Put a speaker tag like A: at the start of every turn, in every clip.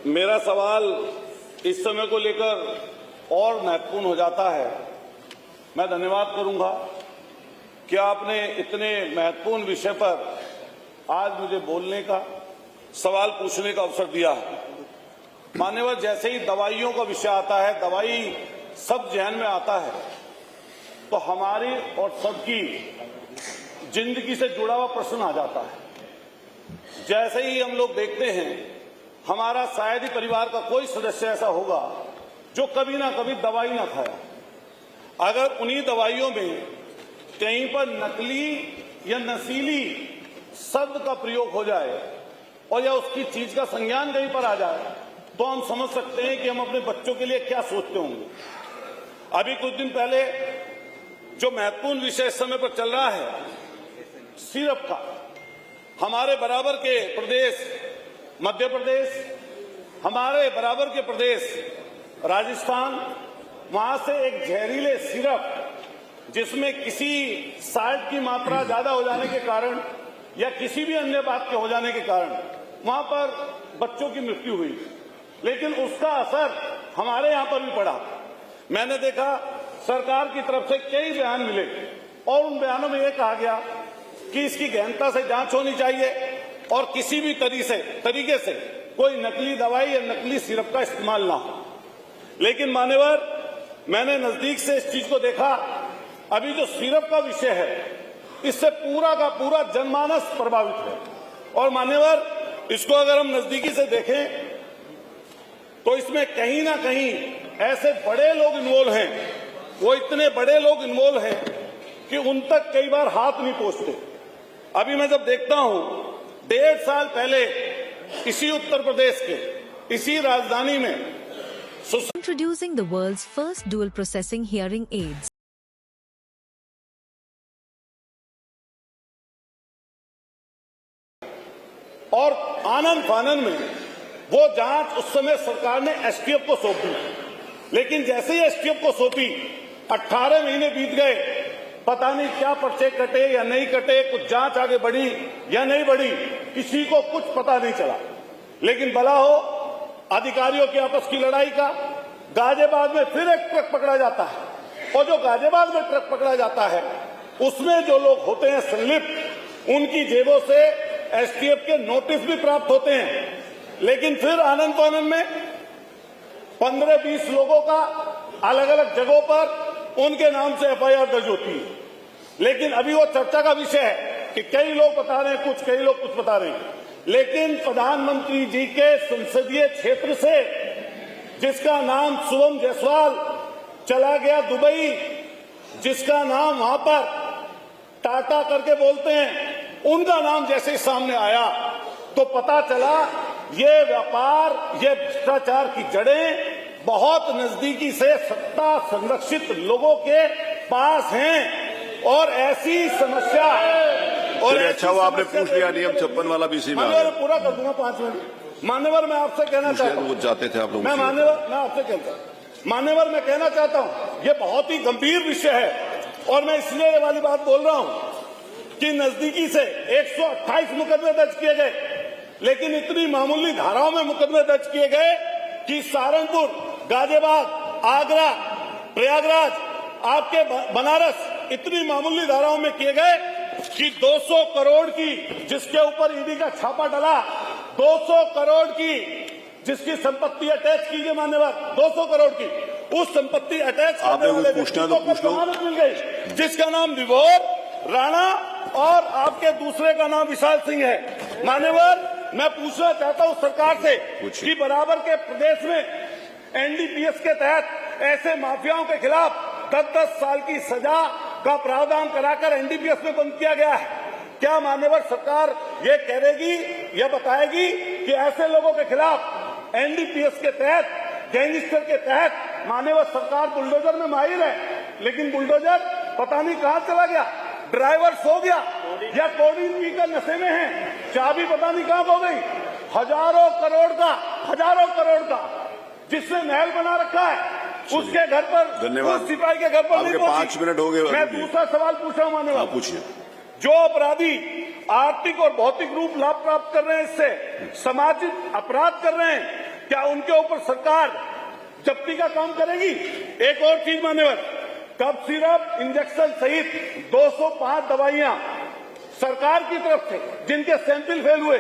A: मेरा सवाल इस समय को लेकर और महत्वपूर्ण हो जाता है। मैं धन्यवाद करूंगा कि आपने इतने महत्वपूर्ण विषय पर आज मुझे बोलने का, सवाल पूछने का अवसर दिया है। मान्यवर, जैसे ही दवाइयों का विषय आता है, दवाई सब ध्यान में आता है, तो हमारी और सबकी जिंदगी से जुड़ा हुआ प्रश्न आ जाता है। जैसे ही हम लोग देखते हैं, हमारा शायद ही परिवार का कोई सदस्य ऐसा होगा जो कभी ना कभी दवाई ना खाया। अगर उन्हीं दवाइयों में कहीं पर नकली या नशीली शब्द का प्रयोग हो जाए और या उसकी चीज का संज्ञान कहीं पर आ जाए, तो हम समझ सकते हैं कि हम अपने बच्चों के लिए क्या सोचते होंगे। अभी कुछ दिन पहले जो महत्वपूर्ण विषय इस समय पर चल रहा है, सिरप का, हमारे बराबर के प्रदेश मध्य प्रदेश, हमारे बराबर के प्रदेश राजस्थान, वहां से एक जहरीले सिरप जिसमें किसी साल्ट की मात्रा ज्यादा हो जाने के कारण या किसी भी अन्य बात के हो जाने के कारण वहां पर बच्चों की मृत्यु हुई, लेकिन उसका असर हमारे यहां पर भी पड़ा। मैंने देखा सरकार की तरफ से कई बयान मिले और उन बयानों में यह कहा गया कि इसकी गहनता से जांच होनी चाहिए और किसी भी तरीके से कोई नकली दवाई या नकली सिरप का इस्तेमाल ना हो। लेकिन मान्यवर, मैंने नजदीक से इस चीज को देखा। अभी जो सिरप का विषय है, इससे पूरा का पूरा जनमानस प्रभावित है। और मान्यवर, इसको अगर हम नजदीकी से देखें तो इसमें कहीं ना कहीं ऐसे बड़े लोग इन्वॉल्व हैं, वो इतने बड़े लोग इन्वॉल्व हैं कि उन तक कई बार हाथ नहीं पहुंचते। अभी मैं जब देखता हूं, 1.5 साल पहले इसी उत्तर प्रदेश के इसी राजधानी में
B: Introducing the world's first dual processing hearing aids.
A: और आनन फानन में वो जांच उस समय सरकार ने एसटीएफ को सौंप दी, लेकिन जैसे ही एसटीएफ को सौंपी 18 महीने बीत गए, पता नहीं क्या पर्चे कटे या नहीं कटे, कुछ जांच आगे बढ़ी या नहीं बढ़ी, किसी को कुछ पता नहीं चला। लेकिन भला हो अधिकारियों की आपस की लड़ाई का, गाजियाबाद में फिर एक ट्रक पकड़ा जाता है, और जो गाजियाबाद में ट्रक पकड़ा जाता है उसमें जो लोग होते हैं संलिप्त, उनकी जेबों से एसटीएफ के नोटिस भी प्राप्त होते हैं। लेकिन फिर आनंद फानन में 15-20 लोगों का अलग अलग जगहों पर उनके नाम से एफआईआर दर्ज होती है। लेकिन अभी वो चर्चा का विषय है कि कई लोग बता रहे हैं कुछ, कई लोग कुछ बता रहे हैं। लेकिन प्रधानमंत्री जी के संसदीय क्षेत्र से जिसका नाम शुभम जायसवाल चला गया दुबई, जिसका नाम वहां पर टाटा करके बोलते हैं, उनका नाम जैसे ही सामने आया तो पता चला ये व्यापार, ये भ्रष्टाचार की जड़ें बहुत नजदीकी से सत्ता संरक्षित लोगों के पास हैं। और ऐसी समस्या, और
C: अच्छा वो आपने पूछ लिया नियम 56 वाला भी इसी में
A: पूरा कर दूंगा 5 मिनट। मान्यवर, मैं आपसे कहना चाहता हूँ,
C: जाते थे आप लोग,
A: मैं आपसे कहता हूँ, मान्यवर, मैं कहना चाहता हूँ, ये बहुत ही गंभीर विषय है। और मैं इसलिए ये वाली बात बोल रहा हूँ कि नजदीकी से 128 मुकदमे दर्ज किए गए, लेकिन इतनी मामूली धाराओं में मुकदमे दर्ज किए गए कि सहारनपुर, गाजियाबाद, आगरा, प्रयागराज, आपके बनारस, इतनी मामूली धाराओं में किए गए कि 200 करोड़ की जिसके ऊपर ईडी का छापा डला, 200 करोड़ की जिसकी संपत्ति अटैच की गई, मान्यवर, 200 करोड़ की उस संपत्ति अटैच करने वाले व्यक्ति को जमानत मिल गई, जिसका नाम विभोर राणा और आपके दूसरे का नाम विशाल सिंह है। मान्यवर, मैं पूछना चाहता हूं सरकार से कि बराबर के प्रदेश में एनडीपीएस के तहत ऐसे माफियाओं के खिलाफ 10-10 साल की सजा का प्रावधान कराकर एनडीपीएस में बंद किया गया है। क्या मान्यवर सरकार ये कहेगी या बताएगी कि ऐसे लोगों के खिलाफ एनडीपीएस के तहत, गैंगस्टर के तहत मान्यवर सरकार बुलडोजर में माहिर है, लेकिन बुलडोजर पता नहीं कहां चला गया, ड्राइवर सो गया या कोडिन पीकर नशे में है, चाबी पता नहीं कहां खो गई। हजारों करोड़ का जिसने महल बना रखा है उसके घर पर, उस सिपाही के घर पर नहीं पहुंची।
C: 5 मिनट हो गए।
A: मैं दूसरा सवाल पूछ रहा हूं मान्यवर,
C: पूछिए।
A: जो अपराधी आर्थिक और भौतिक रूप लाभ प्राप्त कर रहे हैं, इससे सामाजिक अपराध कर रहे हैं, क्या उनके ऊपर सरकार जब्ती का काम करेगी? एक और चीज मान्यवर, कफ सिरप, इंजेक्शन सहित 205 दवाइयां सरकार की तरफ से जिनके सैंपल फेल हुए,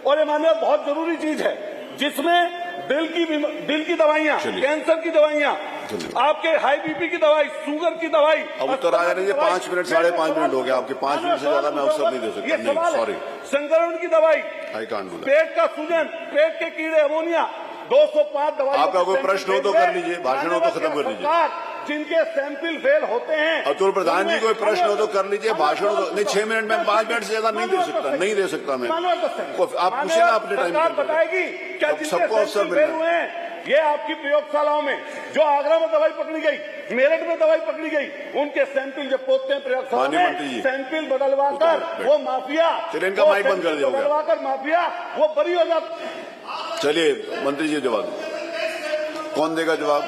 A: और ये मान्यवर बहुत जरूरी चीज है, जिसमें दिल की दवाइयां, कैंसर की दवाइयां, आपके हाई बीपी की दवाई, शुगर की दवाई।
C: अब उत्तर आया नहीं, 5 मिनट 5.5 मिनट हो गया आपके, 5 मिनट से ज्यादा मैं अवसर नहीं दे सकता। नहीं, सॉरी,
A: संक्रमण की दवाई,
C: आई कांट डू दैट।
A: पेट का सूजन, पेट के कीड़े, अमोनिया, 205 दवाई।
C: आपका कोई प्रश्न हो तो कर लीजिए, भाषण हो तो खत्म कर लीजिए।
A: जिनके सैंपल फेल होते हैं,
C: अतुल प्रधान जी कोई प्रश्न हो तो कर लीजिए, भाषण हो तो नहीं। 6 मिनट में 5 मिनट से ज्यादा नहीं दे सकता, नहीं दे सकता मैं। आप पूछे ना अपने टाइम
A: सरकार बताएगी क्या जिनके सैंपल फेल हुए हैं? ये आपकी प्रयोगशालाओं में जो आगरा में दवाई पकड़ी गई, मेरठ में दवाई पकड़ी गई, उनके सैंपल जब पोतते हैं प्रयोगशाला में, सैंपल बदलवा कर वो माफिया,
C: चलिए इनका माइक बंद कर दिया,
A: बदलवा कर माफिया वो बरी हो जाता।
C: चलिए मंत्री जी जवाब, कौन देगा जवाब?